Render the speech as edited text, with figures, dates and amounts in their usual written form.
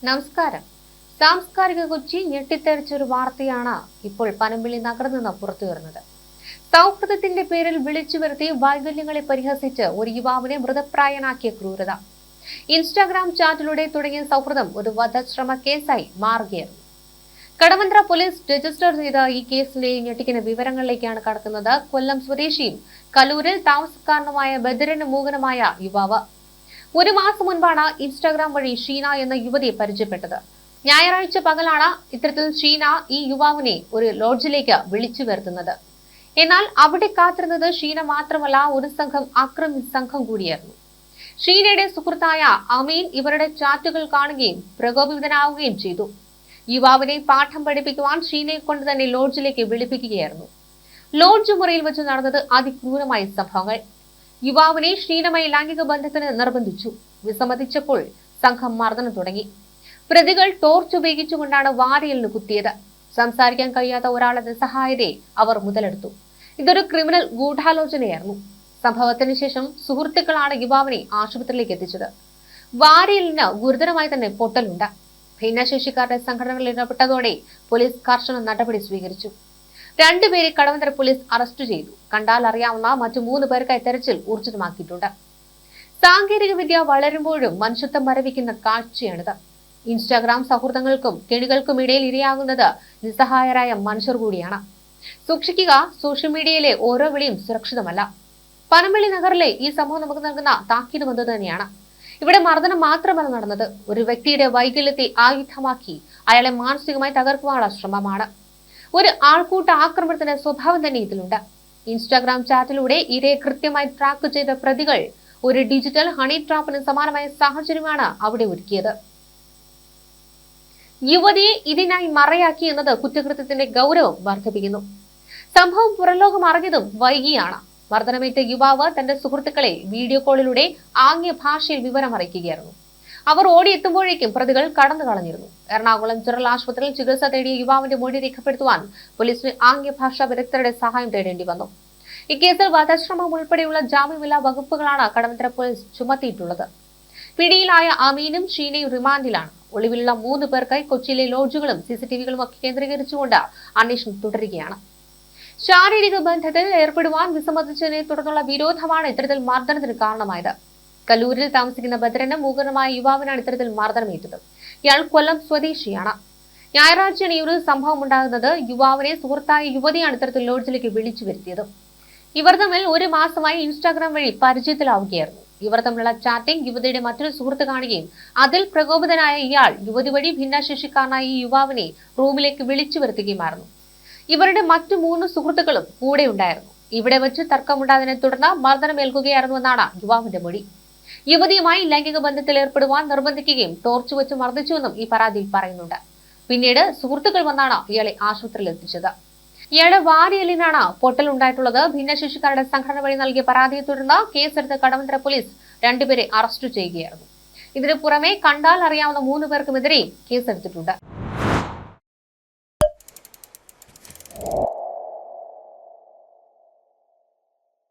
നമസ്കാരം. സാംസ്കാരിക കൊച്ചി ഞെട്ടിത്തെറിച്ചൊരു വാർത്തയാണ് ഇപ്പോൾ പനമ്പിള്ളി നഗറിൽ നിന്ന് പുറത്തുവരുന്നത്. സൗഹൃദത്തിന്റെ പേരിൽ വിളിച്ചു വരുത്തി വൈകല്യങ്ങളെ പരിഹസിച്ച് ഒരു യുവാവിനെ മൃതപ്രായനാക്കിയ ക്രൂരത. ഇൻസ്റ്റാഗ്രാം ചാറ്റിലൂടെ തുടങ്ങിയ സൗഹൃദം ഒരു വധശ്രമ കേസായി മാറുകയായിരുന്നു. കടവന്ത്ര പോലീസ് രജിസ്റ്റർ ചെയ്ത ഈ കേസിലെ ഞെട്ടിക്കുന്ന വിവരങ്ങളിലേക്കാണ് കടക്കുന്നത്. കൊല്ലം സ്വദേശിയും കലൂരിൽ താമസക്കാരനുമായ ബദറിന് മൂകനുമായ യുവാവ് ഒരു മാസം മുൻപാണ് ഇൻസ്റ്റാഗ്രാം വഴി ഷീന എന്ന യുവതിയെ പരിചയപ്പെട്ടത്. ഞായറാഴ്ച പകലാണ് ഇത്തരത്തിൽ ഷീന ഈ യുവാവിനെ ഒരു ലോഡ്ജിലേക്ക് വിളിച്ചു വരുത്തുന്നത്. എന്നാൽ അവിടെ കാത്തിരുന്നത് ഷീന മാത്രമല്ല, ഒരു ആക്രമി സംഘം കൂടിയായിരുന്നു. ഷീനയുടെ സുഹൃത്തായ അമീൻ ഇവരുടെ ചാറ്റുകൾ കാണുകയും പ്രകോപിതനാവുകയും ചെയ്തു. യുവാവിനെ പാഠം പഠിപ്പിക്കുവാൻ ഷീനയെ കൊണ്ട് തന്നെ ലോഡ്ജിലേക്ക് വിളിപ്പിക്കുകയായിരുന്നു. ലോഡ്ജ് മുറിയിൽ വെച്ച് നടന്നത് അതിക്രൂരമായ സംഭവങ്ങൾ. യുവാവിനെ ഷീനയുമായി ലൈംഗിക ബന്ധത്തിന് നിർബന്ധിച്ചു. വിസമ്മതിച്ചപ്പോൾ സംഘം മർദ്ദനം തുടങ്ങി. പ്രതികൾ ടോർച്ച് ഉപയോഗിച്ചുകൊണ്ടാണ് വാരിയലിന് കുത്തിയത്. സംസാരിക്കാൻ കഴിയാത്ത ഒരാളുടെ നിസ്സഹായതയെ അവർ മുതലെടുത്തു. ഇതൊരു ക്രിമിനൽ ഗൂഢാലോചനയായിരുന്നു. സംഭവത്തിന് ശേഷം സുഹൃത്തുക്കളാണ് യുവാവിനെ ആശുപത്രിയിലേക്ക് എത്തിച്ചത്. വാരിയലിന് ഗുരുതരമായി തന്നെ പൊട്ടലുണ്ട്. ഭിന്നശേഷിക്കാരുടെ സംഘടനകളിൽ ഇടപെട്ടതോടെ പോലീസ് കർശന നടപടി സ്വീകരിച്ചു. രണ്ടുപേരെ കടവന്ത്ര പോലീസ് അറസ്റ്റ് ചെയ്തു. കണ്ടാൽ അറിയാവുന്ന മറ്റു 3 പേർക്കായി തെരച്ചിൽ ഊർജിതമാക്കിയിട്ടുണ്ട്. സാങ്കേതിക വിദ്യ വളരുമ്പോഴും മനുഷ്യത്വം മരവിക്കുന്ന കാഴ്ചയാണിത്. ഇൻസ്റ്റാഗ്രാം സൗഹൃദങ്ങൾക്കും കെണികൾക്കും ഇടയിൽ ഇരയാകുന്നത് നിസ്സഹായരായ മനുഷ്യർ കൂടിയാണ്. സൂക്ഷിക്കുക, സോഷ്യൽ മീഡിയയിലെ ഓരോ വിളിയും സുരക്ഷിതമല്ല. പനമ്പള്ളി നഗറിലെ ഈ സംഭവം നമുക്ക് നൽകുന്ന താക്കീത് വന്നത് തന്നെയാണ്. ഇവിടെ മർദ്ദനം മാത്രമല്ല നടന്നത്, ഒരു വ്യക്തിയുടെ വൈകല്യത്തെ ആയുധമാക്കി അയാളെ മാനസികമായി തകർക്കുവാനുള്ള ശ്രമമാണ്. ഒരു ആൾക്കൂട്ട ആക്രമണത്തിന്റെ സ്വഭാവം തന്നെ ഇതിലുണ്ട്. ഇൻസ്റ്റാഗ്രാം ചാറ്റിലൂടെ ഇരയെ കൃത്യമായി ട്രാക്ക് ചെയ്ത പ്രതികൾ ഒരു ഡിജിറ്റൽ ഹണി ട്രാപ്പിന് സമാനമായ സാഹചര്യമാണ് അവിടെ ഒരുക്കിയത്. യുവതിയെ ഇതിനായി മറയാക്കി എന്നത് കുറ്റകൃത്യത്തിന്റെ ഗൗരവം വർദ്ധിപ്പിക്കുന്നു. സംഭവം പുറംലോകം അറിഞ്ഞതും വൈകിയാണ്. മർദ്ദനമേറ്റ യുവാവ് തന്റെ സുഹൃത്തുക്കളെ വീഡിയോ കോളിലൂടെ ആംഗ്യ ഭാഷയിൽ വിവരം അറിയിക്കുകയായിരുന്നു. അവർ ഓടിയെത്തുമ്പോഴേക്കും പ്രതികൾ കടന്നു കളഞ്ഞിരുന്നു. എറണാകുളം ജനറൽ ആശുപത്രിയിൽ ചികിത്സ തേടിയ യുവാവിന്റെ മൊഴി രേഖപ്പെടുത്തുവാൻ പോലീസിന് ആംഗ്യഭാഷാ വിദഗ്ധരുടെ സഹായം തേടേണ്ടി വന്നു. ഇക്കേസിൽ വധശ്രമം ഉൾപ്പെടെയുള്ള ജാമ്യമില്ലാ വകുപ്പുകളാണ് കടവന്ത്ര പോലീസ് ചുമത്തിയിട്ടുള്ളത്. പിടിയിലായ അമീനും ഷീനയും റിമാൻഡിലാണ്. ഒളിവിലുള്ള 3 പേർക്കായി കൊച്ചിയിലെ ലോഡ്ജുകളും CCTVകളും ഒക്കെ കേന്ദ്രീകരിച്ചുകൊണ്ട് അന്വേഷണം തുടരുകയാണ്. ശാരീരിക ബന്ധത്തിൽ ഏർപ്പെടുവാൻ വിസമ്മതിച്ചതിനെ തുടർന്നുള്ള വിരോധമാണ് ഇത്തരത്തിൽ മർദ്ദനത്തിന് കാരണമായത്. കലൂരിൽ താമസിക്കുന്ന ബദറിന് മൂകനുമായ യുവാവിനാണ് ഇത്തരത്തിൽ മർദ്ദനമേറ്റത്. ഇയാൾ കൊല്ലം സ്വദേശിയാണ്. ഞായറാഴ്ചയാണ് ഈ ഒരു സംഭവം ഉണ്ടാകുന്നത്. യുവാവിനെ സുഹൃത്തായ യുവതിയാണ് ഇത്തരത്തിൽ ലോഡ്ജിലേക്ക് വിളിച്ചു വരുത്തിയത്. ഇവർ തമ്മിൽ ഒരു മാസമായി ഇൻസ്റ്റാഗ്രാം വഴി പരിചയത്തിലാവുകയായിരുന്നു. ഇവർ തമ്മിലുള്ള ചാറ്റിംഗ് യുവതിയുടെ മറ്റൊരു സുഹൃത്ത് കാണുകയും അതിൽ പ്രകോപിതനായ ഇയാൾ യുവതി വഴി ഭിന്നശേഷിക്കാരനായ ഈ യുവാവിനെ റൂമിലേക്ക് വിളിച്ചു വരുത്തുകയുമായിരുന്നു. ഇവരുടെ മറ്റു 3 സുഹൃത്തുക്കളും കൂടെ ഉണ്ടായിരുന്നു. ഇവിടെ വെച്ച് തർക്കമുണ്ടായതിനെ തുടർന്ന് മർദ്ദനമേൽക്കുകയായിരുന്നുവെന്നാണ് യുവാവിന്റെ മൊഴി. യുവതിയുമായി ലൈംഗിക ബന്ധത്തിൽ ഏർപ്പെടുവാൻ നിർബന്ധിക്കുകയും ടോർച്ച് വെച്ച് മർദ്ദിച്ചുവെന്നും ഈ പരാതിയിൽ പറയുന്നുണ്ട്. പിന്നീട് സുഹൃത്തുക്കൾ വന്നാണ് ഇയാളെ ആശുപത്രിയിൽ എത്തിച്ചത്. ഇയാളുടെ വാരിയലിനാണ് പൊട്ടലുണ്ടായിട്ടുള്ളത്. ഭിന്നശേഷിക്കാരുടെ സംഘടന വഴി നൽകിയ പരാതിയെ തുടർന്ന് കേസെടുത്ത കടവന്ത്ര പോലീസ് 2 പേരെ അറസ്റ്റ് ചെയ്യുകയായിരുന്നു. ഇതിനു പുറമെ കണ്ടാൽ അറിയാവുന്ന 3 പേർക്കുമെതിരെയും കേസെടുത്തിട്ടുണ്ട്.